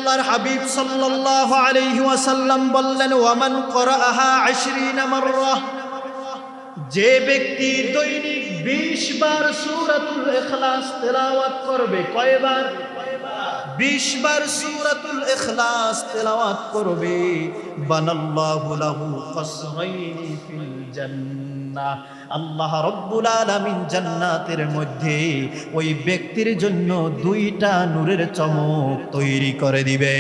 আল্লাহর হাবিব সাল্লাল্লাহু আলাইহি ওয়াসাল্লাম বললেন, ওয়ামান ক্বরাআহা 20 মাররা, যে ব্যক্তি দৈনিক 20 বার সূরাতুল ইখলাস তেলাওয়াত করবে। কয়বার? 20 বার সূরাতুল ইখলাস তেলাওয়াত করবে। বানাল্লাহু লাহু কসরাইনি ফিল জান্নাহ, আল্লাহ রাব্বুল আলামিন জান্নাতের মধ্যে ওই ব্যক্তির জন্য 2টা নূরের চমক তৈরি করে দিবে।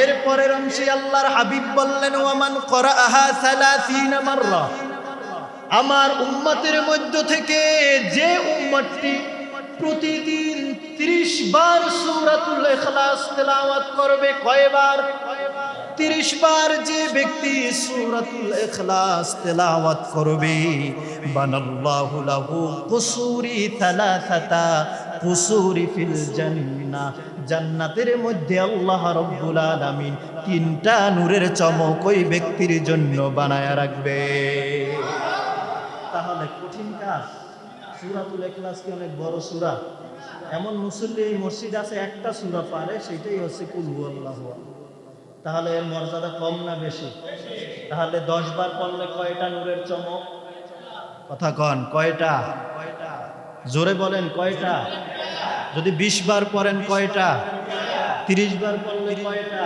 এরপরের অংশে আল্লাহর হাবিব বললেন, ওয়ামান ক্বরাআহা 30 মাররা, আমার উম্মতের মধ্য থেকে যে উম্মতটি প্রতিদিন 30 বার সূরাতুল ইখলাস তেলাওয়াত করবে। কয়বার? 30 বার যে ব্যক্তি সূরাতুল ইখলাস তেলাওয়াত করবে, বানাল্লাহু লাহু কুসুরি সালাসাতা কুসুরি ফিল জান্নাহ, জান্নাতের মধ্যে আল্লাহ রাব্বুল আলামিন 3টা নূরের চমক ওই ব্যক্তির জন্য বানায়া রাখবে। তাহলে কঠিন কাজ। সূরাতুল ইখলাস কি অনেক বড় সূরা? এমন মুসল্লি মসজিদ আছে একটা সূরা পারে, সেটাই হচ্ছে কুল হুয়াল্লাহু আহাদ। তাহলে এর মর্যাদা কম না বেশি? তাহলে 10 বার পড়লে কয়টা নূরের চমক? কথা কন, কয়টা? জোরে বলেন, কয়টা? যদি 20 বার পড়েন কয়টা? 30 বার পড়লে কয়টা?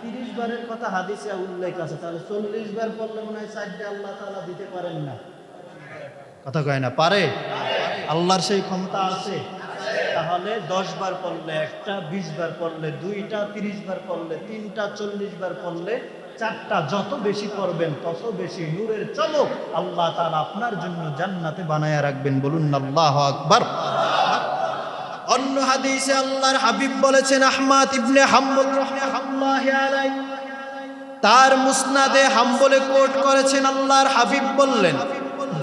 30 বারের কথা হাদিসে উল্লেখ আছে, তাহলে 40 বার পড়লে মনে হয় 4টা আল্লাহ তাআলা দিতে পারেন না। কথা কয় না? পারে? আল্লাহর সেই ক্ষমতা আছে। তাহলে 10 বার পড়লে একটা, 20 বার পড়লে 2টা, 30 বার পড়লে 3টা, 40 বার পড়লে 4টা। যত বেশি পড়বেন তত বেশি নূরের চমক আল্লাহ তাআলা আপনার জন্য জান্নাতে বানায়া রাখবেন। বলুন আল্লাহু আকবার। অন্য হাদিসে আল্লাহর হাবিব বলেছেন, আহমদ ইবনে হাম্বল রাহমাতুল্লাহি আলাইহি তার মুসনাদে হাম্বলে কোট করেছেন, আল্লাহর হাবিব বললেন,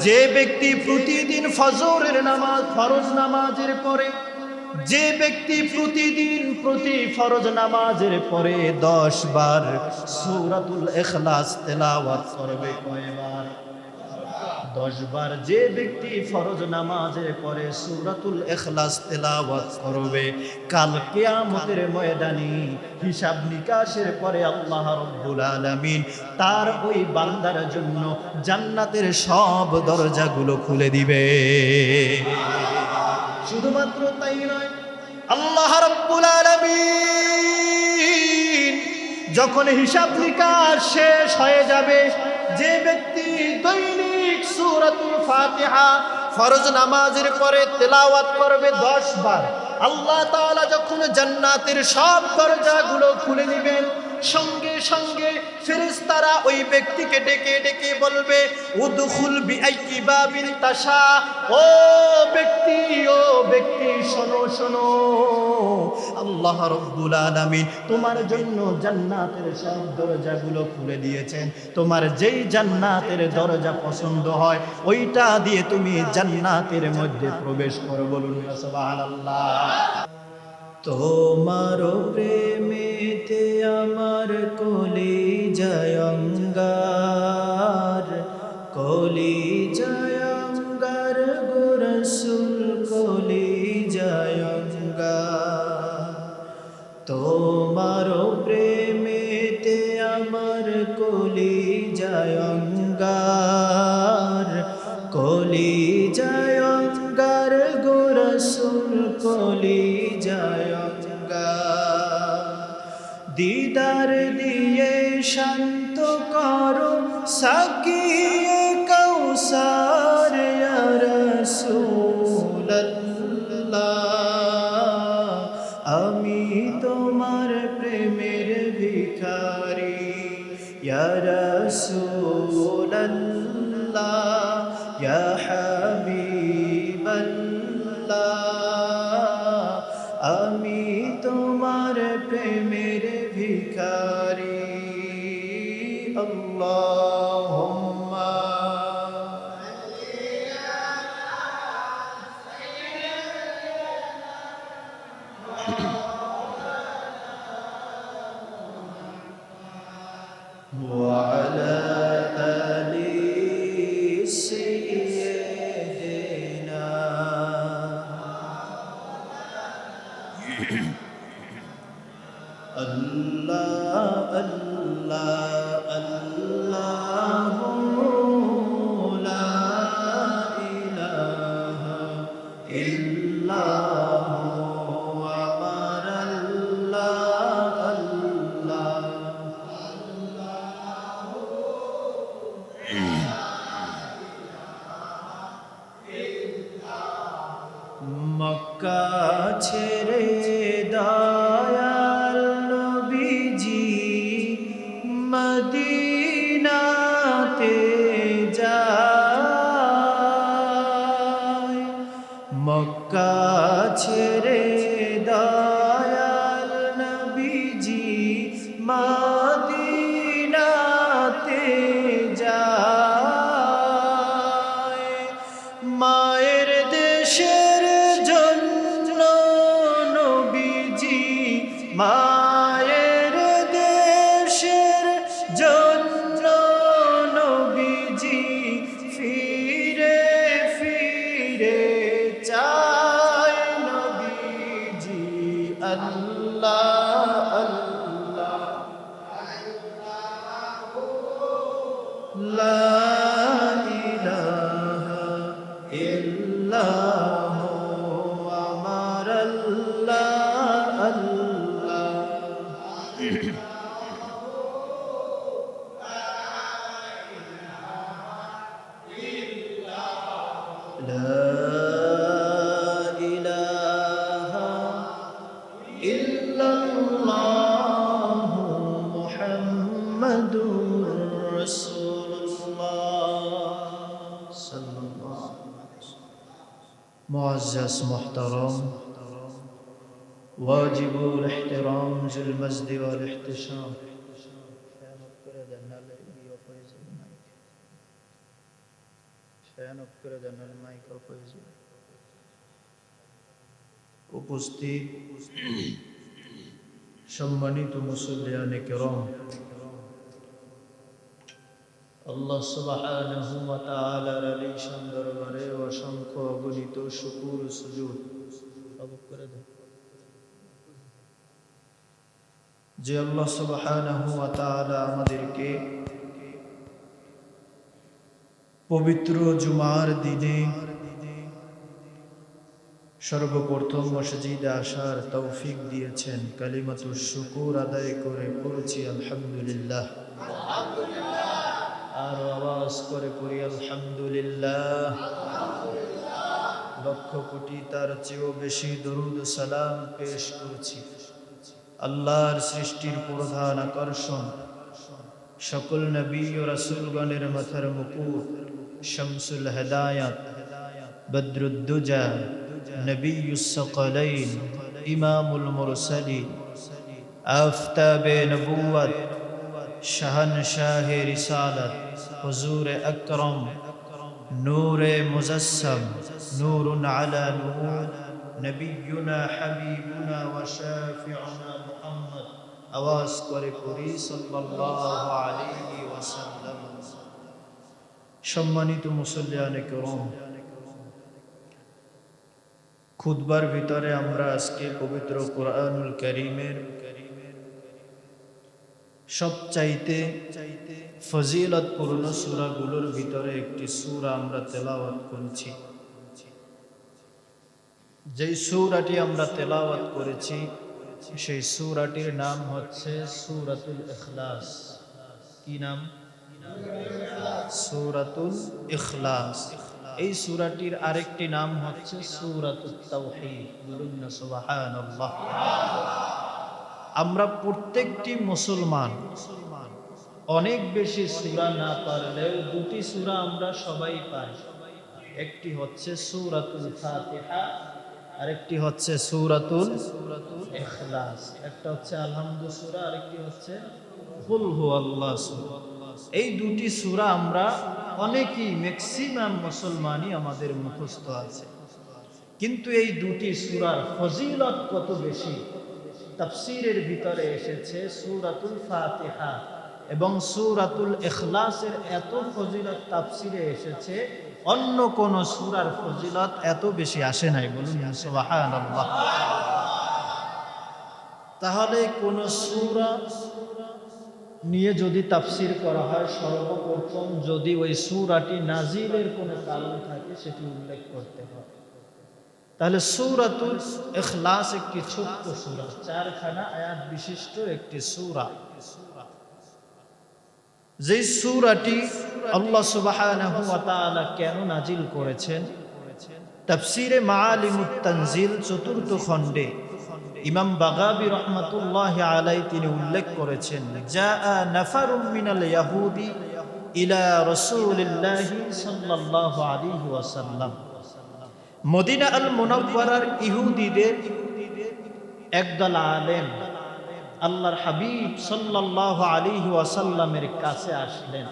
যে ব্যক্তি প্রতিদিন ফজরের নামাজ, ফরজ নামাজের পরে, যে ব্যক্তি প্রতিদিন ফরজ নামাজের পরে 10 বার সূরাতুল ইখলাস তেলাওয়াত করবে। কয়বার? 10 বার। যে ব্যক্তি ফরজ নামাজের পরে সূরাতুল ইখলাস তেলাওয়াত করবে, কাল কিয়ামতের ময়দানে হিসাব নিকাশের পরে আল্লাহ রাব্বুল আলামিন তার ওই বান্দার জন্য জান্নাতের সব দরজাগুলো খুলে দিবে। শুধুমাত্র তাই নয়, আল্লাহ রাব্বুল আলামিন যখন হিসাব নিকাশ শেষ হয়ে যাবে, যে ব্যক্তি দৈনিক সূরাতুল ফাতিহা ফরজ নামাজের পরে তেলাওয়াত করবে 10 বার, আল্লাহ তাআলা যখন জান্নাতের সব দরজাগুলো খুলে দিবেন, সঙ্গে সঙ্গে ফেরেশতারা ওই ব্যক্তিকে ডেকে ডেকে বলবে, উদখুল বিআইয়ি বাবিন তাশা, ও ব্যক্তি, ও ব্যক্তি, শোনো শোনো, আল্লাহ রাব্বুল আলামিন তোমার জন্য জান্নাতের সব দরজাগুলো খুলে দিয়েছেন। তোমার যেই জান্নাতের দরজা পছন্দ হয় ওইটা দিয়ে তুমি জান্নাতের মধ্যে প্রবেশ করো। বলুন সুবহানাল্লাহ। তোমার প্রেমেতে আমার কলিজায় অঙ্গার, কলিজায় অঙ্গার গো রাসূল, কলিজায় অঙ্গার। তোমার প্রেমেতে আমার কলিজায় অঙ্গার, কলিজায় অঙ্গার গো রাসূল, কলিজায় অঙ্গার। দিদার দিয়ে শান্ত করো সাকিয়ে কাউসার, ইয়া রাসূলুল্লাহ, আমি তোমার প্রেমের ভিখারি, ইয়া রাসূলুল্লাহ, ইয়া হাবিবাল্লাহ, আমি তোমার প্রেমের ভিখারি। আল্লাহুম্মা ওয়া আলা আলি সাইয়্যিদিনা। আল্লাহ আল্লাহ আল্লাহু লা ইলাহা ইল্লাহু আমার আল্লাহ আল্লাহ। মক্কা ছেড়ে দয়াল নবীজি মদিনাতে যায়। মক্কা ছেড়ে দয়াল নবীজি মদিনাতে যায়। মায়ের দেশের জন্য নবীজি, মায়ের দেশের জন্য নবীজি ফিরে ফিরে চায় নবীজি। আল্লাহ আল্লাহ লা ইলাহা ইল্লাহু আমার আল্লাহ আল্লাহ। লা ইলাহা ইল্লাল্লাহু মুহাম্মাদুর রাসূলুল্লাহ সাল্লাল্লাহু আলাইহি ওয়াসাল্লাম। মুআজ্জাজ মুহতারাম ওয়াজিবুল ইহতিরাম জিল মজদি ওয়াল ইহতিশাম। ফ্যান অফ করে দেন, নাহলে ইয়ে অফ হয়ে যাবে, মাইক ফ্যান অফ করে দেন, নাহলে মাইক অফ হয়ে যাবে। উপস্থিত সম্মানিত মুসল্লিয়ানে কেরাম, আল্লাহ সুবহানাহু ওয়া তাআলার আলিশান দরবারে অসংখ্য অগণিত শুকর সুজুদ করে দেন যে আল্লাহ সুবহানাহু ওয়া তাআলা আমাদেরকে পবিত্র জুমার দিনে সর্বপ্রথম মসজিদে আসার তৌফিক দিয়েছেন। কালিমাতুশ শুকুর আদায় করে পড়ছি আলহামদুলিল্লাহ। আর আওয়াজ করে পড়ি আলহামদুলিল্লাহ। লক্ষ কোটি তার চেয়েও বেশি দরুদ সালাম পেশ করছি আল্লাহর সৃষ্টির প্রধান আকর্ষণ, সকল নবী ও রাসূলগণের মাথার মুকুট, শামসুল হেদায়াত, বদরুদ্দুজা, নবিয়্যুস সাকালাইন, ইমামুল মুরসালিন, আফতাবে নবুয়ত, শাহনশাহে রিসালাত, হুজুর আকরম, নূরে মুজাসসাম, নূরুন আলা নূর, নবিয়্যুনা হাবিবুনা ওয়া শাফিউনা মুহাম্মদ। আওয়াজ করে পড়ি সাল্লাল্লাহু আলাইহি ওয়াসাল্লাম। সম্মানিত মুসল্লিয়ানে কেরাম, খুতবার ভিতরে আমরা আজকে পবিত্র কোরআনুল কারীমের সবচাইতে ফজিলতপূর্ণ সূরাগুলোর ভিতরে একটি সূরা আমরা তেলাওয়াত করছি। যেই সূরাটি আমরা তেলাওয়াত করেছি সেই সূরাটির নাম হচ্ছে সূরাতুল ইখলাস। কি নাম? সূরাতুল ইখলাস। এই সূরাটির আরেকটি নাম হচ্ছে সূরাতুত তাওহীদ। বলুন না সুবহানাল্লাহ। আমরা প্রত্যেকটি মুসলমান অনেক বেশি সূরা না পারলেও দুটি সূরা আমরা সবাই পাই। একটি হচ্ছে সূরাতুল ফাতিহা, আরেকটি হচ্ছে সূরাতুল ইখলাস। একটা হচ্ছে আলহামদু সূরা, আরেকটি হচ্ছে কুল হুয়াল্লাহ সূরা। এই দুটি সূরা আমরা অনেকেই, ম্যাক্সিমাম মুসলমানই আমাদের মুখস্থ আছে, কিন্তু এই দুটি সূরার ফজিলত কত বেশি তাফসীরের ভিতরে এসেছে। সূরাতুল ফাতিহা এবং সূরাতুল ইখলাসের এত ফজিলত তাফসীরে এসেছে, অন্য কোন সূরার ফজিলত এত বেশি আসে নাই। বলুন সুবহানাল্লাহ। তাহলে কোন সূরা নিয়ে যদি তাফসীর করা হয়, সর্বপ্রথম যদি ওই সূরাটি নাজিলের কোনো কারণ থাকে সেটি উল্লেখ করতে হবে। তাহলে সূরাতুল ইখলাস একটি ছোট্ট সূরা, 4খানা আয়াত বিশিষ্ট একটি সূরা। যেই সূরাটি আল্লাহ সুবহানাহু ওয়া তাআলা কেন নাজিল করেছেন, তাফসীরে মাআলিমুত তানজিল 4th খণ্ডে ইমাম বাগাবী রাহমাতুল্লাহি আলাইহি তিনি উল্লেখ করেছেন, জাআ নাফারুম মিনাল ইয়াহুদি ইলা রাসূলিল্লাহি সাল্লাল্লাহু আলাইহি ওয়াসাল্লাম। মদিনা আল মুনাওয়ারার ইহুদিদের একদল আলেম আল্লাহর হাবিব সাল্লাল্লাহু আলাইহি ওয়াসাল্লামের কাছে আসলেন।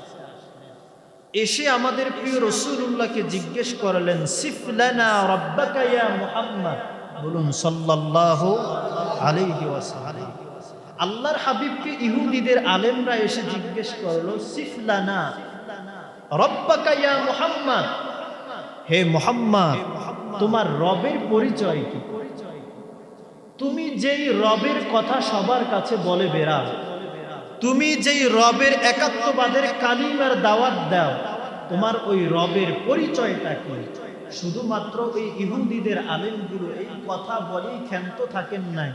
এসে আমাদের প্রিয় রাসূলুল্লাহকে জিজ্ঞেস করলেন, সিফলানা রাব্বাকা ইয়া মুহাম্মদ, বলুন সাল্লাল্লাহু আলাইহি ওয়াসাল্লাম। আল্লাহর হাবিবকে ইহুদিদের আলেমরা এসে জিজ্ঞেস করলো, সিফলানা রাব্বাকা ইয়া মুহাম্মদ, হে মুহাম্মদ তোমার রবের পরিচয় কি? তুমি যেই রবের কথা সবার কাছে বলে বেড়াও, তুমি যেই রবের একাত্মবাদের কালিমার দাওয়াত দাও, তোমার ওই রবের পরিচয়টা কি? শুধুমাত্র এই ইহুদিদের আলেমগুলো এই কথা বলেই ক্ষান্ত থাকেন নাই,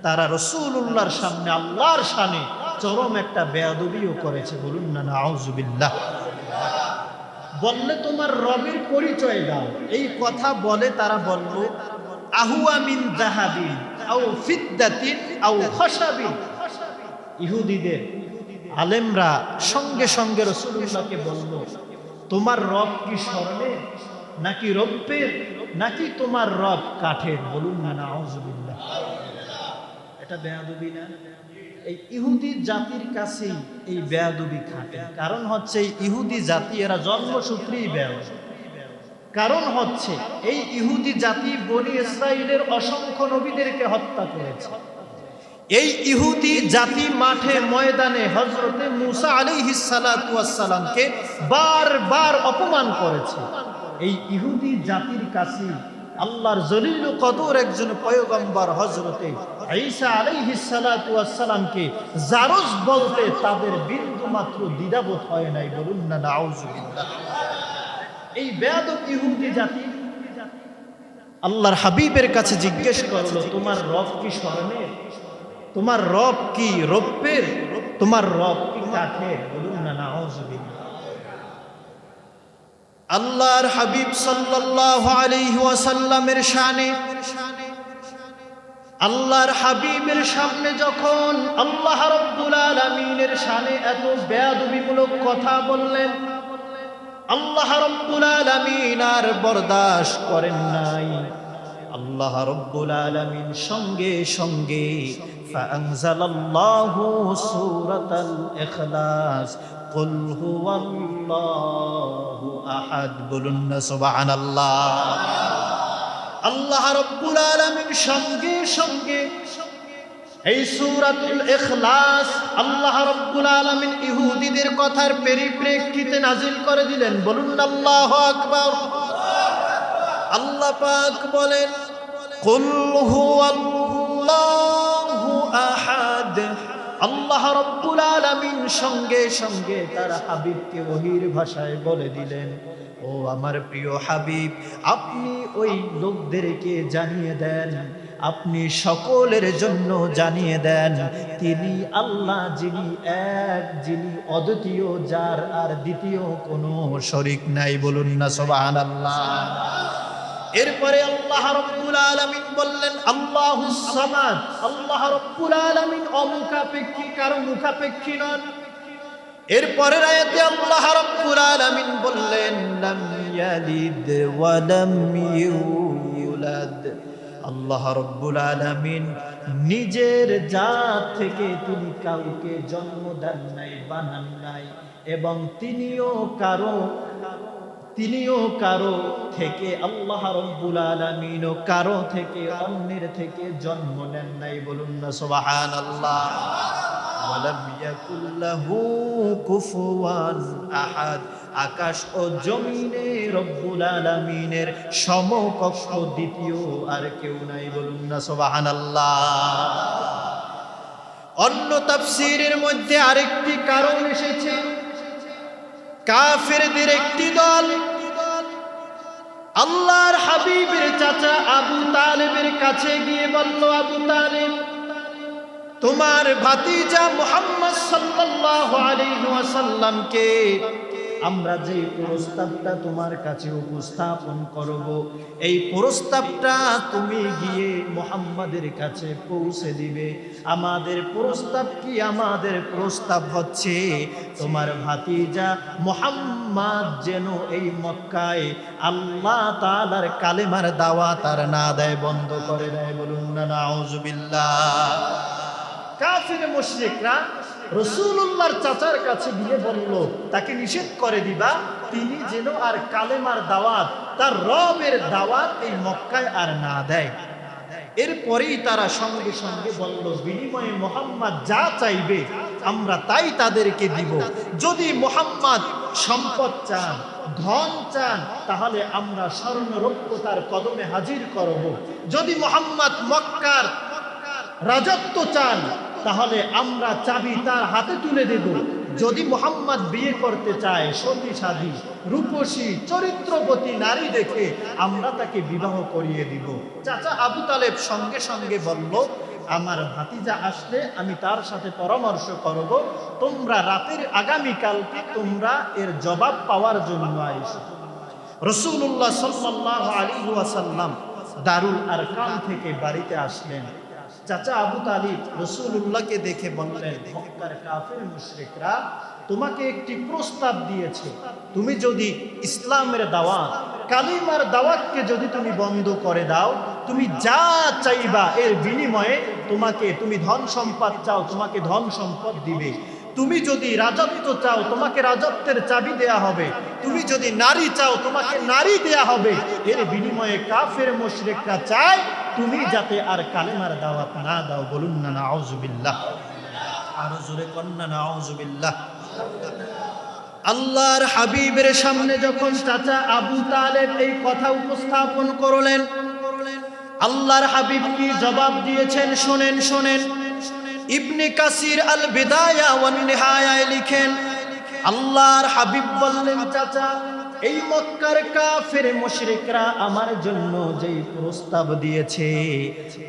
তারা রাসূলুল্লাহর সামনে আল্লাহর শানে চরম একটা বেয়াদবিও করেছে। বলুন না নাউযুবিল্লাহ। বললে তোমার রবের পরিচয় দাও, এই কথা বলে তারা বলল, আহুয়া মিন যাহাবিন আও ফিদ্দাতিন আও খাশাবিন। ইহুদিদের আলেমরা সঙ্গে সঙ্গে রাসূলুল্লাহকে বলল, তোমার রব কি স্বর্ণের নাকি রৌপ্যের নাকি তোমার রব কাঠের? বলুন না নাউযুবিল্লাহ। এটা বেয়াদবি না? এই ইহুদি জাতির কাছে এই বেয়াদবি খাটে। কারণ হচ্ছে এই ইহুদি জাতি এরা জন্মসূত্রেই বেয়াদব। কারণ হচ্ছে এই ইহুদি জাতি বনি ইসরাইলের অসংখ্য নবীদেরকে হত্যা করেছে। এই ইহুদি জাতি মাঠে ময়দানে হযরতে মূসা আলাইহিস সালাতু ওয়াস সালামকে বারবার অপমান করেছে। এই ইহুদি জাতির কাছে আল্লাহর জলিল কদর একজন পয়গম্বর হযরতে ঈসা আলাইহিস সালাতু ওয়াস সালামকে জারজ বলতে তাদের বিন্দু মাত্র দ্বিধাবোধ হয় নাই। বলুন না নাউযুবিল্লাহ। এই বেয়াদব ইহুদি জাতি আল্লাহর হাবিবের কাছে জিজ্ঞেস করলো, তোমার রব কি স্বর্ণের, তোমার রব কি রৌপ্যের, তোমার রব কি কাঠের? বলুন না নাউযুবিল্লাহ। আল্লাহর হাবিব সাল্লাল্লাহু আলাইহি ওয়াসাল্লামের শানে, আল্লাহর হাবিবের সামনে যখন আল্লাহ রাব্বুল আলামিনের শানে এত বেয়াদবিমূলক কথা বললেন, আল্লাহ রাব্বুল আলামিন আর বরদাশত করেন নাই। আল্লাহ রাব্বুল আলামিন সঙ্গে সঙ্গে ফাআনজালাল্লাহু সূরাতাল ইখলাস, কুল হুয়াল্লাহু আহাদ। বলুন না সুবহানাল্লাহ। আল্লাহ রাব্বুল আলামিন সঙ্গে সঙ্গে এই সূরাতুল ইখলাস আল্লাহ রাব্বুল আলামিন ইহুদিদের কথার পরিপ্রেক্ষিতে নাজিল করে দিলেন। বলুন আল্লাহু আকবার। আল্লাহ পাক বলেন, কুল হুয়াল্লাহু আহাদ। আল্লাহ রাব্বুল আলামিন সঙ্গে সঙ্গে তার হাবিবকে ওহীর ভাষায় বলে দিলেন, ও আমার প্রিয় হাবিব, আপনি ওই লোকদেরকে জানিয়ে দেন, আপনি সকলের জন্য জানিয়ে দেন, তিনি আল্লাহ, যিনি এক, যিনি অদ্বিতীয়, যার আর দ্বিতীয় কোনো শরীক নাই। বলুন না সুবহানাল্লাহ। এরপরে আল্লাহ রাব্বুল আলামিন বললেন, আল্লাহুস সামাদ। আল্লাহ রাব্বুল আলামিন অমুখাপেক্ষী, কারো মুখাপেক্ষী নন। এরপরের আয়াতে আল্লাহ রাব্বুল আলামিন বললেন, লাম ইয়ালিদ ওয়া লাম ইউলাদ। আল্লাহ রাব্বুল আলামিন নিজের জাত থেকে তিনি কাউকে জন্ম দেন নাই, বানান নাই, এবং তিনিও কারো থেকে, আল্লাহ রাব্বুল আলামিন কারো থেকে, অন্যের থেকে জন্ম নেন নাই। বলুন না সুবহানাল্লাহ। ওয়ালাম ইয়াকুল লাহু কুফুয়ান আহাদ। আকাশ ও জমিনে রব্বুল আলামিনের সমকক্ষ দ্বিতীয় আর কেউ নাই। বলুন না সুবহানাল্লাহ। অন্য তাফসীরের মধ্যে আরেকটি কারণ এসেছে, কাফেরদের একটি দল আল্লাহর হাবিবের চাচা আবু তালেবের কাছে গিয়ে বলল, আবু তালেব, তোমার ভাতিজা মুহাম্মদ সাল্লাল্লাহু আলাইহি ওয়াসাল্লামকে আমরা যে প্রস্তাবটা তোমার কাছে উপস্থাপন করব, এই প্রস্তাবটা তুমি গিয়ে মুহাম্মাদের কাছে পৌঁছে দিবে। আমাদের প্রস্তাব কি? আমাদের প্রস্তাব হচ্ছে তোমার ভাতিজা মুহাম্মদ যেন এই মক্কায় আল্লাহ তাআলার কালেমার দাওয়াত আর না দেয়, বন্ধ করে দেয়। বলুন না নাউজুবিল্লাহ। কাফির মুশরিকরা রাসূলুল্লাহর চাচার কাছে গিয়ে বলল, তাকে নিষেধ করে দিবা, তিনি যেন আর কালেমার দাওয়াত, তার রবের দাওয়াত এই মক্কায় আর না দেয়। এরপরেই তারা সঙ্গে সঙ্গে বলল, বিনিময়ে মুহাম্মদ যা চাইবে আমরা তাই তাদেরকে দিব। যদি মুহাম্মদ সম্পদ চান, ধন চান, তাহলে আমরা স্বর্ণ রৌপ্য তার কদমে হাজির করব। যদি মুহাম্মদ মক্কার রাজত্ব চান, তাহলে আমরা চাবি তার হাতে তুলে দেব। যদি মুহাম্মদ বিয়ে করতে চায়, সতী সাধী রূপসী চরিত্রবতী নারী দেখে আমরা তাকে বিবাহ করিয়ে দিব। চাচা আবু তালেব সঙ্গে সঙ্গে বলল, আমার ভাতিজা আসলে আমি তার সাথে পরামর্শ করব, তোমরা রাতের আগামীকালকে তোমরা এর জবাব পাওয়ার জন্য আইসো। রাসূলুল্লাহ সাল্লাল্লাহু আলাইহি ওয়াসাল্লাম দারুল আরকাম থেকে বাড়িতে আসলেন। চাচা আবু তালিব রাসূলুল্লাহকে দেখে বললেন, মক্কার কাফির মুশরিকরা তোমাকে একটি প্রস্তাব দিয়েছে, তুমি যদি ইসলামের দাওয়াত, কালিমার দাওয়াতকে যদি তুমি বন্ধ করে দাও, তুমি যা চাইবা এর বিনিময়ে তুমি ধন সম্পদ চাও, তোমাকে ধন সম্পদ দিবে। তুমি যদি রাজত্ব চাও, তোমাকে রাজত্বের চাবি দেয়া হবে। তুমি যদি নারী চাও, তোমাকে নারী দেয়া হবে। এর বিনিময়ে কাফের মুশরিকরা চায় তুমি যাতে আর কালেমার দাওয়াত না দাও। বলুন না নাউজুবিল্লাহ। আরো জোরে কন্না নাউজুবিল্লাহ। আল্লাহর হাবিবের সামনে যখন চাচা আবু তালেব এই কথা উপস্থাপন করলেন, আল্লাহর হাবিব কি জবাব দিয়েছেন শোনেন শোনেন। ইবনে কাসির আল বিদায়া ওয়ান নিহায়ায় লিখেন, আল্লাহর হাবিব বললেন, চাচা এই মক্কার কাফের মুশরিকরা আমার জন্য যেই প্রস্তাব দিয়েছে,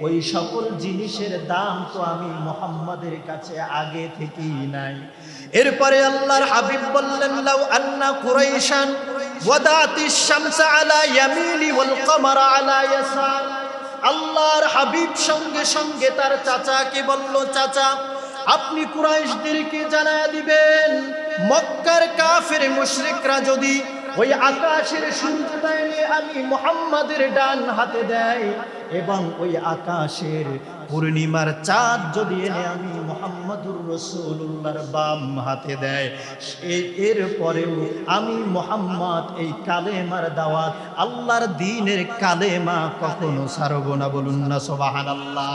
ওই সকল জিনিসের দাম তো আমি মুহাম্মাদের কাছে আগে থেকেই নাই। এরপরে আল্লাহর হাবিব বললেন, লাউ আন্না কুরাইশান ওয়াদাতিশ শামসা আলা ইয়ামিনি ওয়াল কমারা আলা ইয়াসার। আল্লাহর হাবিব সঙ্গে সঙ্গে তার চাচাকে বলল, চাচা আপনি কুরাইশদেরকে জানায়া দিবেন, মক্কার কাফের মুশরিকরা যদি ওই আকাশের সূর্যটা এনে আমি মুহাম্মাদের ডান হাতে দেয়, এবং ওই আকাশের পূর্ণিমার চাঁদ যদি এনে আমি মুহাম্মাদুর রাসূলুল্লাহর বাম হাতে দেয়, এর পরেও আমি মুহাম্মদ এই কালেমার দাওয়াত, আল্লাহর দ্বীনের কালেমা কখনো ছাড়ব না। বলুন না সুবহানাল্লাহ।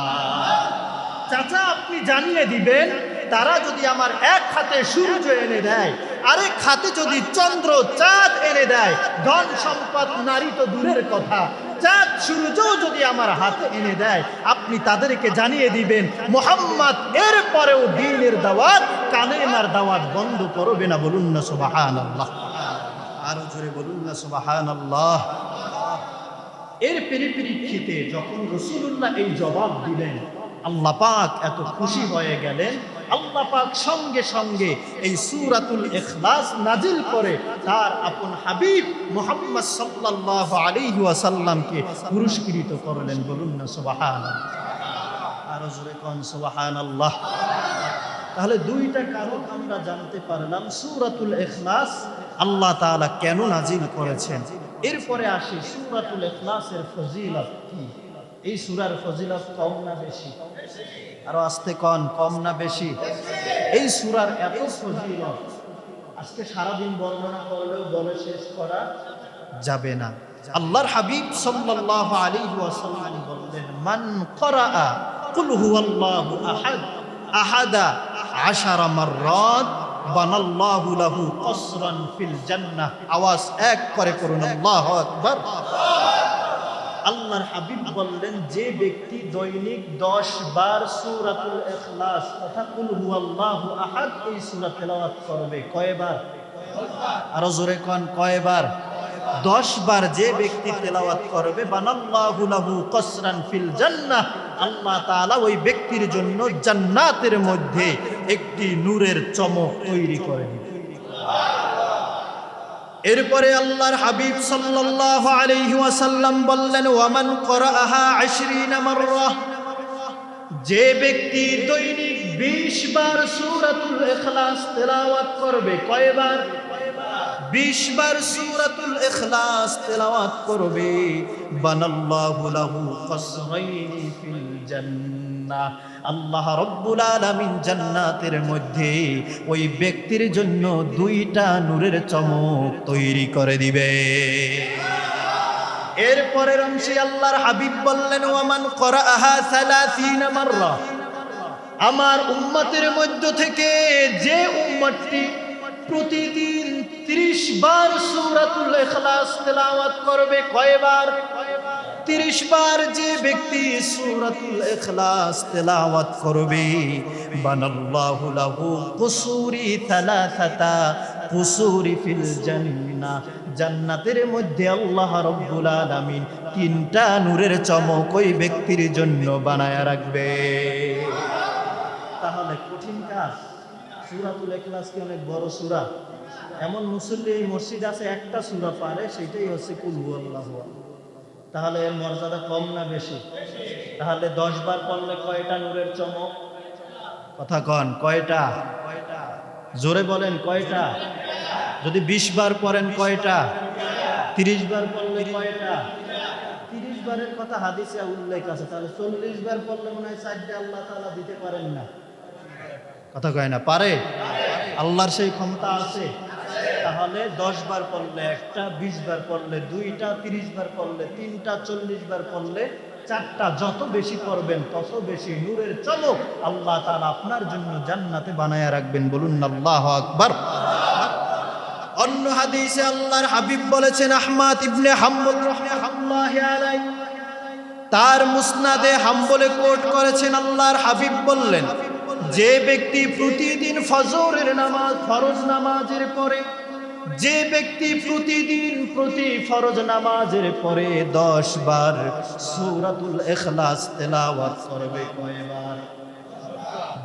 চাচা আপনি জানিয়ে দিবেন, তারা যদি আমার এক হাতে সূর্য এনে দেয়, আরেক হাতে যদি চন্দ্র চাঁদ এনে দেয়, ধন সম্পদ নারী তো দূরের কথা, চাঁদ সূর্যও যদি আমার হাতে এনে দেয়, আপনি তাদেরকে জানিয়ে দিবেন মুহাম্মদ এর পরেও দ্বীনের দাওয়াত, কালেমার দাওয়াত বন্ধ করবে না। বলুন না সুবহানাল্লাহ। আরো জোরে বলুন না সুবহানাল্লাহ। এর পরিপ্রেক্ষিতে যখন রাসূলুল্লাহ এই জবাব দিলেন, আল্লাহ পাক এত খুশি হয়ে গেলেন, আল্লাহ পাক সঙ্গে সঙ্গে এই সূরাতুল ইখলাস নাজিল করে তার আপন হাবিব মুহাম্মদ সাল্লাল্লাহু আলাইহি ওয়াসাল্লামকে পুরস্কৃত করলেন। বলুন না সুবহানাল্লাহ। আরো জোরে কোন সুবহানাল্লাহ। তাহলে দুইটা কারণ আমরা জানতে পারলাম সূরাতুল ইখলাস আল্লাহ তাআলা কেন নাজিল করেছেন। এরপরে আসি সূরাতুল ইখলাসের ফজিলত কি। এই সূরার ফজিলত কম না বেশি? আরো আস্তে কন, কম না বেশি? এই সূরার এত ফজিলত আজকে সারাদিন বর্ণনা করলেও বলে শেষ করা যাবে না। আল্লাহর হাবিব সাল্লাল্লাহু আলাইহি ওয়াসাল্লাম বললেন, মান ক্বরাআ কুল হুয়াল্লাহু আহাদ আহাদা 10 মাররাত বানাল্লাহু লাহু কসরান ফিল জান্নাহ। আওয়াজ এক করে করুন আল্লাহু আকবার। আল্লাহর হাবিব বললেন, যে ব্যক্তি দৈনিক 10 বার সূরাতুল ইখলাস তথা কুল হুয়াল্লাহু আহাদ এই সূরা তেলাওয়াত করবে। কয়বার? আরো জোরে কোন, কয়বার? 10 বার যে ব্যক্তি তেলাওয়াত করবে, বানাল্লাহু লাহু কসরান ফিল জান্নাহ, আল্লাহ তাআলা ওই ব্যক্তির জন্য জান্নাতের মধ্যে একটি নূরের চমক তৈরি করে দিবেন। এরপরে আল্লাহর হাবিব সাল্লাল্লাহু আলাইহি ওয়াসাল্লাম বললেন, ওয়ামান ক্বরাআহা 20 মাররা, যে ব্যক্তি দৈনিক 20 বার সূরাতুল ইখলাস তেলাওয়াত করবে। কয়বার? 20 বার সূরাতুল ইখলাস তেলাওয়াত করবে, বানাল্লাহু লাহু কসরাইনি ফিল জান্নাহ, আল্লাহ রাব্বুল আলামিন জান্নাতের মধ্যে ওই ব্যক্তির জন্য 2টা নূরের চমক তৈরি করে দিবে। এরপরের অংশে আল্লাহর হাবিব বললেন, ওয়ামান ক্বরাআহা 30 মাররা, আমার উম্মতের মধ্য থেকে যে উম্মতটি প্রতিদিন 30 বার সূরাতুল ইখলাস তেলাওয়াত করবে। কয়বার? 30 বার যে ব্যক্তি সূরাতুল ইখলাস তেলাওয়াত করবে, বানাল্লাহু লাহু কুসুরি সালাসাতা কুসুরি ফিল জান্নাহ, জান্নাতের মধ্যে আল্লাহ রাব্বুল আলামিন 3টা নূরের চমক ওই ব্যক্তির জন্য বানায়া রাখবে। তাহলে কঠিন কাজ। সূরাতুল ইখলাস কি অনেক বড় সূরা? এমন মুসল্লি এই মসজিদ আছে একটা সূরা পারে, সেটাই হচ্ছে কুল হুয়াল্লাহু আহাদ। তাহলে এর মর্যাদা কম না বেশি? তাহলে 10 বার পড়লে কয়টা নূরের চমক? কথা কন, কয়টা? জোরে বলেন, কয়টা? যদি 20 বার পড়েন কয়টা? 30 বার পড়লে কয়টা? 30 বারের কথা হাদিসে উল্লেখ আছে, তাহলে 40 বার পড়লে মনে হয় 4টা আল্লাহ তাআলা দিতে পারেন না। কথা কয় না? পারে? আল্লাহর সেই ক্ষমতা আছে। তাহলে 10 বার পড়লে একটা, 20 বার পড়লে 2টা, 30 বার পড়লে 3টা, 40 বার পড়লে 4টা, যত বেশি পড়বেন তত বেশি নূরের চমক আল্লাহ তাআলা আপনার জন্য জান্নাতে বানায়া রাখবেন। বলুন আল্লাহু আকবার। অন্য হাদিসে আল্লাহর হাবিব বলেছেন, আহমদ ইবনে হাম্বল রাহমাতুল্লাহি আলাইহি তার মুসনাদে হাম্বলে কোট করেছেন, আল্লাহর হাবিব বললেন, যে ব্যক্তি প্রতিদিন ফজরের নামাজ, ফরজ নামাজের পরে, যে ব্যক্তি প্রতিদিন প্রতি ফরজ নামাজের পরে 10 বার সূরাতুল ইখলাস তেলাওয়াত করবে। কয়বার?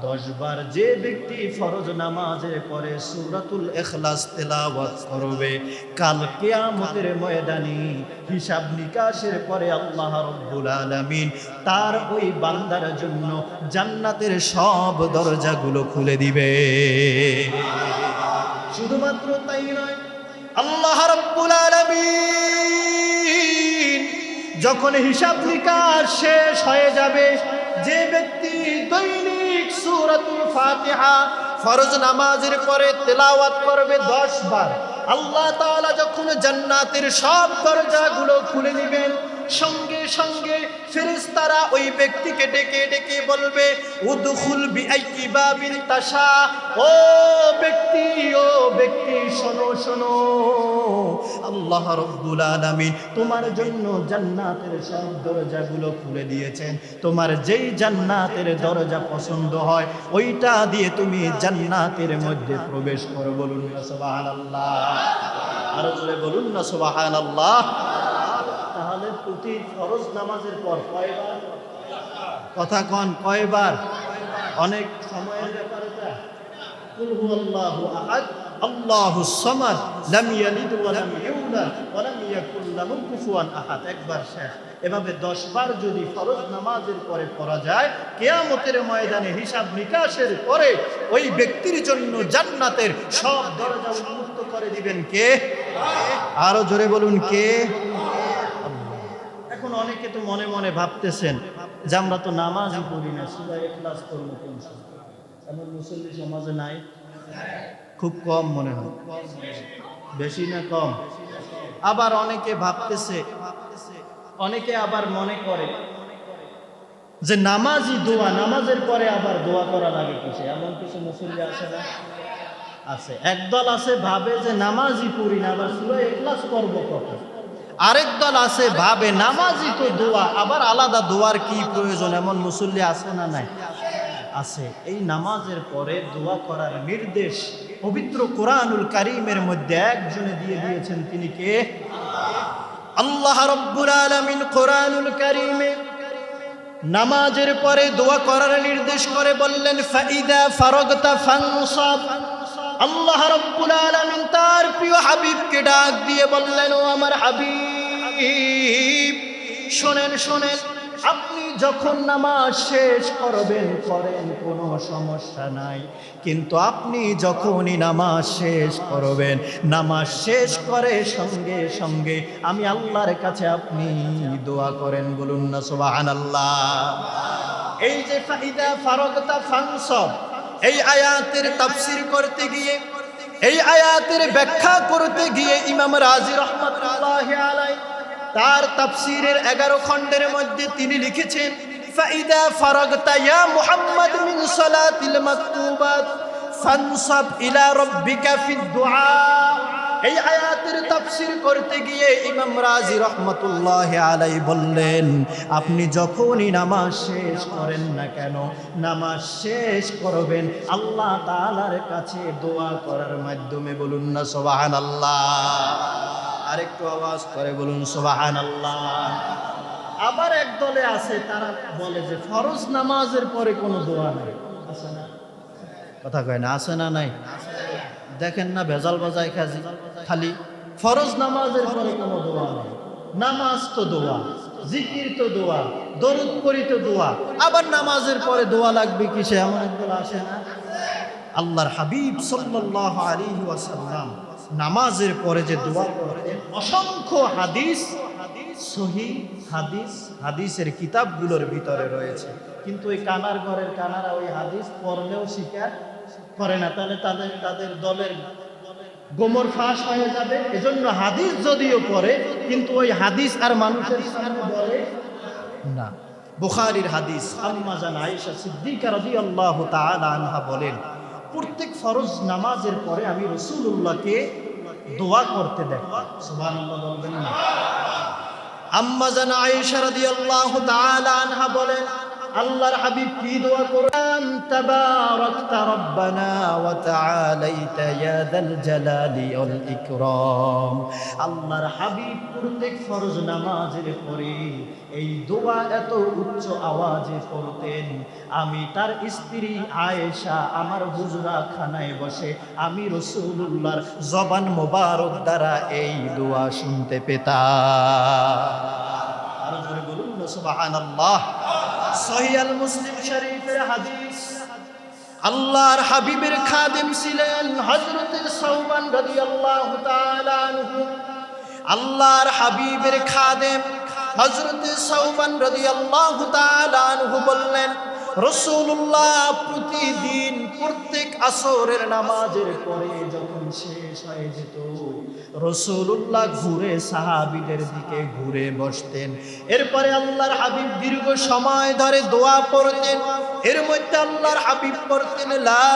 10 বার যে ব্যক্তি ফরজ নামাজের পরে সূরাতুল ইখলাস তেলাওয়াত করবে, কাল কিয়ামতের ময়দানে হিসাব নিকাশের পরে আল্লাহ রাব্বুল আলামিন তার ওই বান্দার জন্য জান্নাতের সব দরজাগুলো খুলে দিবে। শুধুমাত্র তাই নয়, আল্লাহ রাব্বুল আলামিন যখন হিসাব নিকাশ শেষ হয়ে যাবে, যে ব্যক্তি দৈনিক সূরাতুল ফাতিহা ফরজ নামাজের পরে তেলাওয়াত করবে 10 বার, আল্লাহ তাআলা যখন জান্নাতের সব দরজাগুলো খুলে দিবেন, সঙ্গে সঙ্গে ফেরেশতারা ওই ব্যক্তিকে ডেকে ডেকে বলবে, উদখুল বিআইয়ি বাবিন তাশা, ও ব্যক্তি, ও ব্যক্তি, শোনো শোনো, আল্লাহ রাব্বুল আলামিন তোমার জন্য জান্নাতের সব দরজাগুলো খুলে দিয়েছেন, তোমার যেই জান্নাতের দরজা পছন্দ হয় ওইটা দিয়ে তুমি জান্নাতের মধ্যে প্রবেশ করো। বলুন না সুবহানাল্লাহ। আর জোরে বলুন না সুবহানাল্লাহ। তাহলে প্রতি ফরজ নামাজের পর কয়বার? কথা কন, কয়বার? অনেক সময়ের ব্যাপার এটা। কুল হুয়াল্লাহু আহাদ আল্লাহুস সামাদ লাম ইয়ালিদ ওয়া লাম ইউলাদ ওয়া লাম ইয়াকুল লাহু কুফুয়ান আহাদ, একবার শেষ। এভাবে 10 বার যদি ফরজ নামাজের পরে পড়া যায়, কিয়ামতের ময়দানে হিসাব নিকাশের পরে ওই ব্যক্তির জন্য জান্নাতের সব দরজা উন্মুক্ত করে দিবেন কে? আরো জোরে বলুন, কে? এখন অনেকে তো মনে মনে ভাবতেছেন যে আমরা তো নামাজই পড়ি না, সূরা ইখলাস পড়ব কোন সময়? এমন মুসল্লি সমাজে নাই? খুব কম মনে হয়, বেশি না কম? আবার অনেকে ভাবতেছে, অনেকে আবার মনে করে যে নামাজি দোয়া, নামাজের পরে আবার দোয়া করা লাগে কিসে? এমন কিছু মুসল্লি আছে না? আছে। একদল আছে ভাবে যে নামাজই পড়ি না, আবার সূরা ইখলাস পড়ব কখন? আরেক দল আছে ভাবে নামাজই তো দোয়া, আবার আলাদা দোয়ার কি প্রয়োজন, এমন মুসল্লি আছে না নাই? আছে। এই নামাজের পরে দোয়া করার নির্দেশ পবিত্র কোরআনুল কারীমের মধ্যে একজনে দিয়ে দিয়েছেন, তিনি কে? আল্লাহ রাব্বুল আলামিন কোরআনুল কারীমে নামাজের পরে দোয়া করার নির্দেশ করে বললেন, ফাইদা ফারাগতা ফানসাব। আল্লাহ রাব্বুল আলামিন তার প্রিয় হাবিবকে ডাক দিয়ে বললেন, ও আমার হাবিব, শোনেন শোনেন, আপনি যখন নামাজ শেষ করবেন করেন, কোনো সমস্যা নাই, কিন্তু আপনি যখনই নামাজ শেষ করবেন, নামাজ শেষ করে সঙ্গে সঙ্গে আমি আল্লাহর কাছে আপনি দোয়া করেন। বলুন না সুবহানাল্লাহ। এই যে ফাইদা ফারাগতা ফানসাব, এই আয়াতের তাফসীর করতে গিয়ে, এই আয়াতের ব্যাখ্যা করতে গিয়ে ইমাম রাজি রাহমাতুল্লাহি আলাইহি তার তাফসীরের 11 খণ্ডের মধ্যে তিনি লিখেছেন, ফাইদা ফারাগতা ইয়া মুহাম্মদ মিন সালাতিল মাকতুবাত ফানসাব ইলা রাব্বিকা ফিদ দুআ। এই আয়াতের তাফসীর করতে গিয়ে ইমাম রাজি রাহমাতুল্লাহি আলাইহি বললেন, আপনি যখনই নামাজ শেষ করেন না কেন, নামাজ শেষ করবেন আল্লাহ তাআলার কাছে দোয়া করার মাধ্যমে। বলুন না সুবহানাল্লাহ। আরেকটু আওয়াজ করে বলুন সুবহানাল্লাহ। আবার এক দলে আছে, তারা বলে যে ফরজ নামাজের পরে কোনো দোয়া নাই। আছে না? কথা কয় না? আছে না নাই? দেখেন না ভেজাল বাজায় খালি ফরজ নামাজের পরে কোনো দোয়া নেই। নামাজ তো দোয়া, জিকির তো দোয়া, দরুদ পড়ি তো দোয়া, আবার নামাজের পরে দোয়া লাগবে কিসে? এমন একদল আসে না? আল্লাহর হাবিব সাল্লাল্লাহু আলাইহি ওয়াসাল্লাম নামাজের পরে যে দোয়া করতেন, অসংখ্য হাদিস, সহিহ হাদিস, হাদিসের কিতাবগুলোর ভিতরে রয়েছে, কিন্তু ওই কানার ঘরের কানারা ওই হাদিস পড়লেও স্বীকার করে না, তাহলে তাদের দলের গোমর ফাঁস হয়ে যাবে। এজন্য হাদিস যদিও পড়ে, কিন্তু ওই হাদিস আর মানুষের সামনে বলে না। বুখারীর হাদিস, আম্মা জান আয়েশা সিদ্দিকা রাদিয়াল্লাহু তাআলা আনহা বলেন, প্রত্যেক ফরজ নামাজের পরে আমি রাসূলুল্লাহকে দোয়া করতে দেখতাম। সুবহানাল্লাহ বলবেন না? আম্মা জান আয়েশা রাদিয়াল্লাহু তাআলা আনহা বলেন, আল্লাহর হাবিব কি দোয়া করেন? তাবারাকতা রাব্বানা ওয়া তাআলাইতা ইয়া যাল জালালি ওয়াল ইকরাম। আল্লাহর হাবিব প্রত্যেক ফরজ নামাজের পরে এই দোয়া এত উচ্চ আওয়াজে পড়তেন, আমি তার স্ত্রী আয়েশা আমার হুজরা খানায় বসে আমি রাসূলুল্লাহর জবান মোবারক দ্বারা এই দোয়া শুনতে পেতাম। আর জোরে বলুন না সুবহানাল্লাহ। সহিহ আল মুসলিম শরীফের হাদিস, আল্লাহর হাবিবের খাদেম ছিলেন হযরত সাওবান রাদিয়াল্লাহু তাআলা আনহু। আল্লাহর হাবিবের খাদেম হযরত সাওবান রাদিয়াল্লাহু তাআলা আনহু বললেন, রাসূলুল্লাহ প্রতিদিন প্রত্যেক আসরের নামাজের পরে যখন শেষ হয়ে যেত, রাসূলুল্লাহ ঘুরে সাহাবীদের দিকে ঘুরে বসতেন। এরপরে আল্লাহর হাবিব দীর্ঘ সময় ধরে দোয়া পড়তেন। এর মধ্যে আল্লাহর হাবিব পড়তেন, লা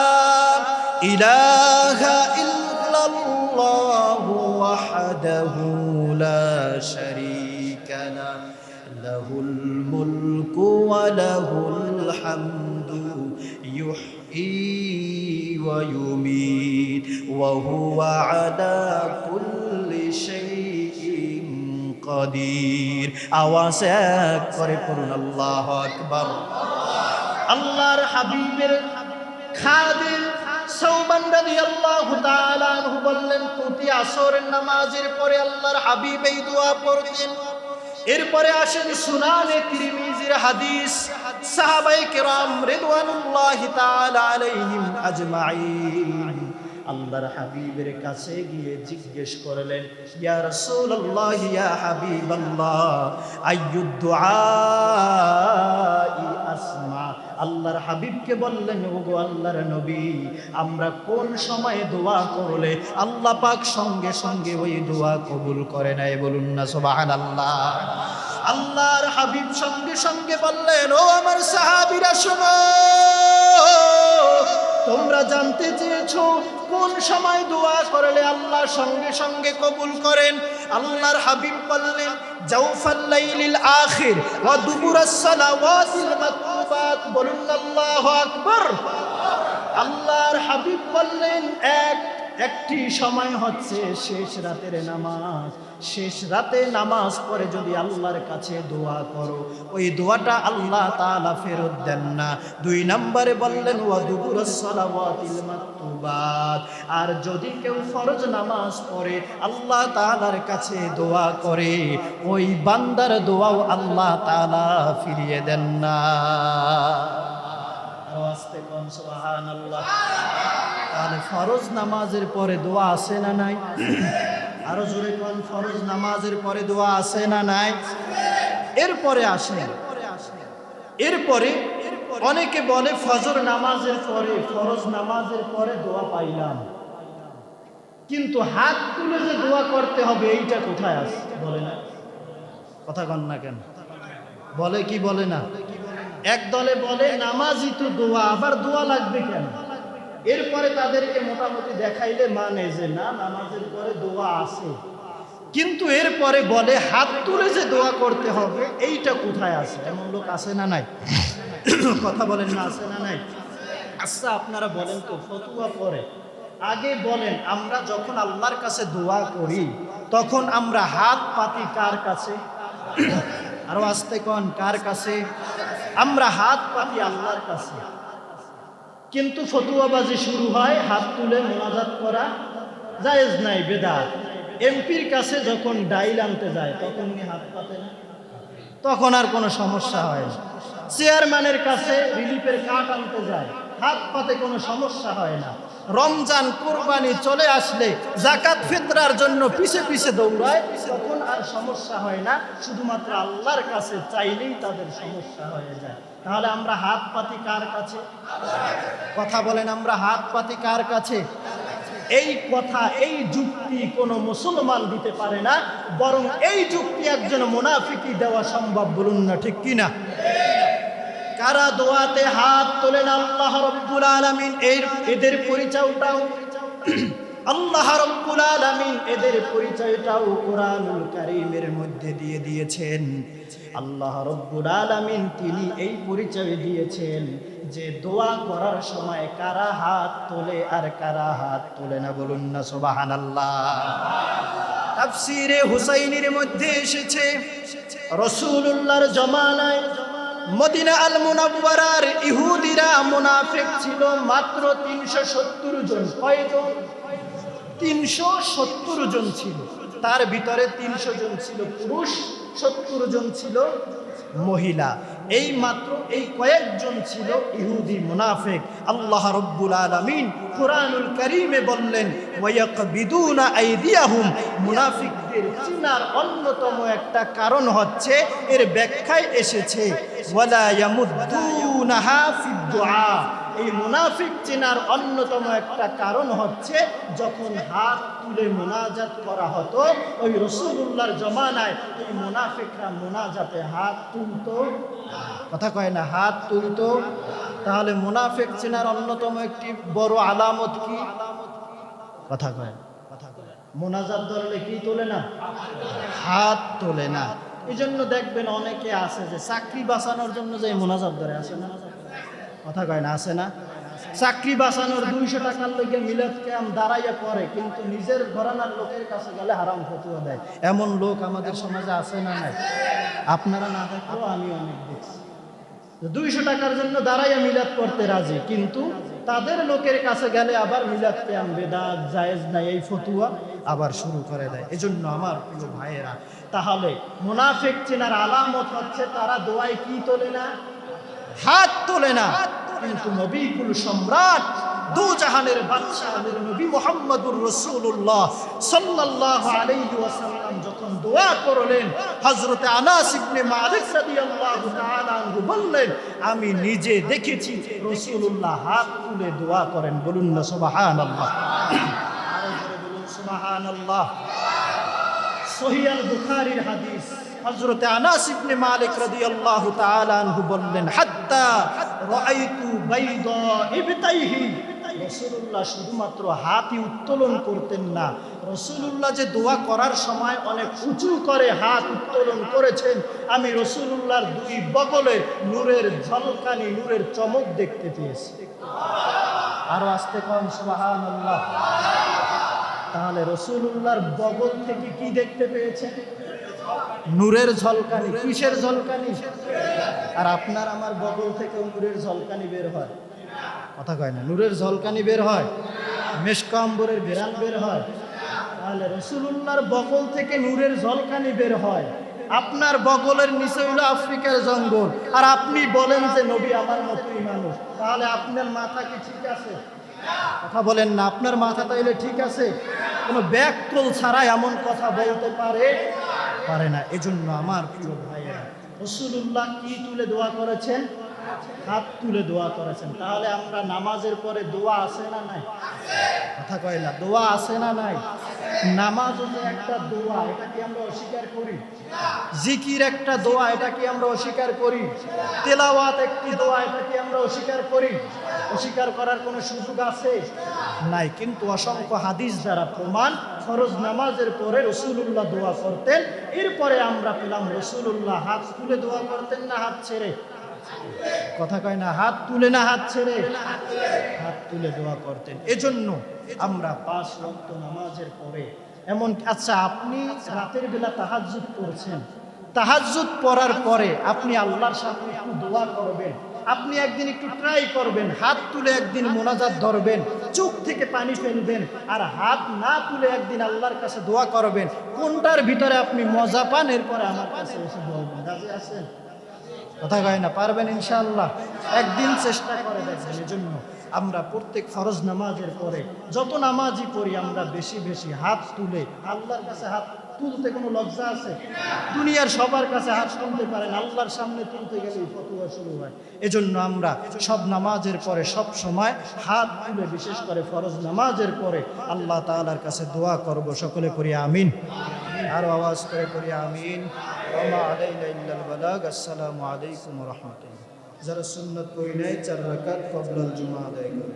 ইলাহা ইল্লাল্লাহু ওয়াহদাহু লা শারীকা লাহু লাহুল মুলকু ওয়া লাহুল হামদু ইউহয়ী ওয়া ইউমীত ওয়া হুয়া আলা কুল্লি শাইইন কাদির। আওয়াজ এক করে পড়ুন আল্লাহু আকবার। আল্লাহর হাবিবের খাদেম সাওবান রাদিয়াল্লাহু তাআলা আনহু বললেন, প্রতি আসরের নামাজের পরে আল্লাহর হাবিব এই দোয়া পড়তেন। এরপরে আসেন সুনানে তিরমিজির হাদিস, সাহাবায়ে কেরাম রিদওয়ানুল্লাহি তাআলা আলাইহিম আজমাইন আল্লাহর হাবিবের কাছে গিয়ে জিজ্ঞেস করলেন, ইয়া রাসূলুল্লাহ ইয়া হাবিবাল্লাহ আইয়ুদ দুআই আসমা। আল্লাহর হাবিবকে বললেন, ওগো আল্লাহর নবী, আমরা কোন সময়ে দোয়া করলে আল্লাহ পাক সঙ্গে সঙ্গে ওই দোয়া কবুল করে নেয়? বলুন না সুবহানাল্লাহ। আল্লাহর হাবিব সঙ্গে সঙ্গে বললেন, ও আমার সাহাবীরা শোনো, তোমরা তোমরা জানতে চেয়েছো কোন সময় দোয়া করলে আল্লাহ সঙ্গে সঙ্গে কবুল করেন। আল্লাহর হাবিব বললেন জাওফাল লাইলিল আখির ওয়া দুবুরাস সালাওয়াতিল মাকতুবাত। বলুন আল্লাহু আকবার। আল্লাহর হাবিব বললেন একটি সময় হচ্ছে শেষ রাতের নামাজ। শেষ রাতে নামাজ পড়ে যদি আল্লাহর কাছে দোয়া করো, ওই দোয়াটা আল্লাহ তাআলা ফেরত দেন না। 2 নম্বরে বললেন ওয়া দুবুরাস সালাওয়াতিল মাকতুবাত। আর যদি কেউ ফরজ নামাজ পড়ে আল্লাহ তাআলার কাছে দোয়া করে, ওই বান্দার দোয়াও আল্লাহ তাআলা ফিরিয়ে দেন না। আওয়াজতে কোন সুবহানাল্লাহ। তাহলে ফরজ নামাজের পরে দোয়া আছে না নাই? আরো জোরে কোন, ফরজ নামাজের পরে দোয়া আছে না নাই? এরপরে আসে, এরপরে অনেকে বলে ফজর নামাজের পরে, ফরজ নামাজের পরে দোয়া পাইলাম, কিন্তু হাত তুলে যে দোয়া করতে হবে এইটা কোথায় আছে? বলে না, কথা কন না কেন? বলে কি বলে না? এক দলে বলে নামাজই তো দোয়া, আবার দোয়া লাগবে কেন? এরপরে তাদেরকে মোটামুটি দেখাইলে মানে যে না, নামাজের পরে দোয়া আছে, কিন্তু এরপরে বলে হাত তুলে যে দোয়া করতে হবে এইটা কোথায় আছে? এমন লোক আছে না নাই? কথা বলেন না, আছে না নাই? আচ্ছা আপনারা বলেন তো, ফতোয়া পরে আগে বলেন আমরা যখন আল্লাহর কাছে দোয়া করি তখন আমরা হাত পাতি কার কাছে? আরো আস্তে কোন, কার কাছে? আমরা হাত পাতি আল্লাহর কাছে, কিন্তু ফতুয়াবাজি শুরু হয় হাত তুলে মোনাজাত করা জায়েজ নাই, বেদাত। এমপির কাছে যখন ডাইল আনতে যায় তখন কি হাত পাতে না? তখন আর কোনো সমস্যা হয় না। চেয়ারম্যানের কাছে রিলিফের কার্ড আনতে যায়, হাত পাতে কোনো সমস্যা হয় না। রমজান কোরবানি চলে আসলে যাকাত ফিতরার জন্য পিছে পিছে দৌড়ায়, তখন আর সমস্যা হয় না। শুধুমাত্র আল্লাহর কাছে চাইলেই তাদের সমস্যা হয়ে যায়। তাহলে আমরা হাত পাতি কার কাছে? কথা বলেন, আমরা হাত পাতি কার কাছে? এই কথা, এই যুক্তি কোনো মুসলমান দিতে পারে না, বরং এই যুক্তি একজন মুনাফিকই দেওয়া সম্ভব। বলুন না ঠিক কিনা? কারা দোয়াতে হাত তোলেন? আল্লাহ রাব্বুল আলামিন এদের পরিচয়টাও আল্লাহ রাব্বুল আলামিন এদের পরিচয়টাও কোরআনুল কারীমের মধ্যে দিয়ে দিয়েছেন। আল্লাহ রাব্বুল আলামিন তিনি এই পরিচয় দিয়েছেন যে দোয়া করার সময় কারা হাত তোলে আর কারা হাত তোলে না। বলুন না সুবহানাল্লাহ। তাফসীরে হুসাইনির মধ্যে এসেছে রাসূলুল্লাহর জামানায় মদিনা আল মুনাওয়ারার ইহুদিরা মুনাফিক ছিল মাত্র 370 জন। কয়জন? 370 জন ছিল। তার ভিতরে 300 জন ছিল পুরুষ, 70 জন ছিল মহিলা। এই মাত্র এই কয়েকজন ছিল ইহুদি মুনাফিক। আল্লাহ রাব্বুল আলামিন কুরআনুল কারীমে বললেন ওয়ায়াকবিদুনা আইদিয়াহুম। মুনাফিকদের চিনার অন্যতম একটা কারণ হচ্ছে, এর ব্যাখ্যায় এসেছে ওয়ালা ইয়ামুদ্দুনাহা ফিদ দুআ। এই মুনাফিক চেনার অন্যতম একটা কারণ হচ্ছে যখন হাত তুলে মোনাজাত করা হতো ওই রাসূলুল্লাহর জামানায় এই মুনাফিকরা মোনাজাতে হাত তুলতো। কথা কয় না, হাত তুলতো। তাহলে মুনাফিক চেনার অন্যতম একটি বড় আলামত কি? কথা কয়, মোনাজাত ধরলে কি তোলে না? হাত তোলে না। এই জন্য দেখবেন অনেকে আছে যে চাকরি বাঁচানোর জন্য যে মোনাজাত ধরে, আছে না? কথা কয় না, আছে না? চাকরি বাঁচানোর 200 টাকার লোকে মিলাদ কিয়াম দাঁড়াইয়া পড়ে, কিন্তু নিজের ঘরানার লোকের কাছে গেলে হারাম ফতোয়া দেয়। এমন লোক আমাদের সমাজে আছে না নাই? আপনারা না দেখলেও আমি অনেক দেখছি। 200 টাকার জন্য দাঁড়াইয়া মিলাদ করতে রাজি, কিন্তু তাদের লোকের কাছে গেলে আবার মিলাদ কিয়াম বেদাত, জায়েজ নাই, এই ফতোয়া আবার শুরু করে দেয়। এজন্য আমার প্রিয় ভাইয়েরা, তাহলে মুনাফিক চেনার আলামত হচ্ছে তারা দোয়ায় কি তোলে না? হাত তোলে না। কিন্তু নবীকুল সম্রাট, দু জাহানের বাদশাহ নবী মুহাম্মদুর রাসূলুল্লাহ সাল্লাল্লাহু আলাইহি ওয়াসাল্লাম যখন দোয়া করলেন, হযরতে আনাস ইবনে মালিক রাদিয়াল্লাহু তাআলা আনহু বললেন, আমি নিজে দেখেছি রাসূলুল্লাহ হাত তুলে দোয়া করেন। বলুন না সুবহানাল্লাহ। আরো জোরে বলুন সুবহানাল্লাহ। সহিহ আল বুখারীর হাদিস, হযরতে আনাস ইবনে মালিক রাদিয়াল্লাহু তাআলা আনহু বললেন, হাত্তা রাআইতু বাইদা ইবতাইহি রাসূলুল্লাহ শুধুমাত্র হাতই উত্তোলন করতেন না, রাসূলুল্লাহ যে দোয়া করার সময় অনেক উঁচু করে হাত উত্তোলন করেছেন, আমি রাসূলুল্লাহর দুই বগলে নূরের ঝলকানি, নূরের চমক দেখতে পেয়েছি। আরো আস্তে কোন সুবহানাল্লাহ। তাহলে রাসূলুল্লাহর বগল থেকে কি দেখতে পেয়েছেন? নূরের ঝলকানি। কিসের ঝলকানি? আর আপনার আমার বগল থেকে নূরের ঝলকানি বের হয়, কথা কয় না? নূরের ঝলকানি বের হয়, মেশক আম্বরের ঘেরান বের হয়। তাহলে রাসূলুল্লাহর বগল থেকে নূরের ঝলকানি বের হয়, আপনার বগলের নিচে হলো আফ্রিকার জঙ্গল, আর আপনি বলেন যে নবী আমার মতোই মানুষ। তাহলে আপনার মাথা কি ঠিক আছে? কথা বলেন না, আপনার মাথা তাইলে ঠিক আছে? কোনো ব্যাককল ছাড়াই এমন কথা বলতে পারে না। এজন্য আমার প্রিয় ভাইয়েরা, রাসূলুল্লাহ কি তুলে দোয়া করেছেন? হাত তুলে দোয়া করেছেন। তাহলে আমরা নামাজের পরে দোয়া আছে না নাই? কথা কয় না, দোয়া আছে না নাই? নামাজ হলো একটা দোয়া, এটা কি আমরা অস্বীকার করি? জিকির একটা দোয়া, এটা কি আমরা অস্বীকার করি? তেলাওয়াত একটি দোয়া, এটা কি আমরা অস্বীকার করি? অস্বীকার করার কোনো সুযোগ আছে? নাই। কিন্তু অসংখ্য হাদিস দ্বারা প্রমাণ, ফরজ নামাজের পরে রাসূলুল্লাহ দোয়া করতেন। এরপরে আমরা পেলাম রাসূলুল্লাহ হাত তুলে দোয়া করতেন না হাত ছেড়ে? কথা কয় না, হাত তুলে না হাত ছেড়ে? হাত তুলে দোয়া করতেন। এজন্য আমরা 5 ওয়াক্ত নামাজের পরে এমন, আচ্ছা আপনি রাতের বেলা তাহাজ্জুদ পড়ছেন, তাহাজ্জুদ পড়ার পরে আপনি আল্লাহর সামনে একটু দোয়া করবেন, আপনি একদিন একটু ট্রাই করবেন, হাত তুলে একদিন মোনাজাত ধরবেন, চোখ থেকে পানি ফেলবেন, আর হাত না তুলে একদিন আল্লাহর কাছে দোয়া করবেন। কোনটার ভিতরে আপনি মজা পান, এরপরে আমার কাছে এসে বলবেন। রাজি আছেন? কথা কয় না? পারবেন ইনশাআল্লাহ? একদিন চেষ্টা করে দেখবেন। এজন্য আমরা প্রত্যেক ফরজ নামাজের পরে যত নামাজই পড়ি, আমরা বেশি বেশি হাত তুলে আল্লাহর কাছে, হাত তুলতে কোনো লজ্জা আছে? দুনিয়ার সবার কাছে হাত তুলতে পারেন, আল্লাহর সামনে তুলতে গেলেই ফতোয়া শুরু হয়। এজন্য আমরা সব নামাজের পরে সব সময় হাত তুলে, বিশেষ করে ফরজ নামাজের পরে আল্লাহ তাআলার কাছে দোয়া করব। সকলে করি আমিন। আর আওয়াজ করে করি আমিন। ওয়া মা আলাইনা ইল্লাল বালাগ। আসসালামু আলাইকুম ওয়া রাহমাতুল্লাহ। যারা সুন্নাত পড়ে নাই 4 রাকাত ক্বাবলাল জুমা আদায় করে।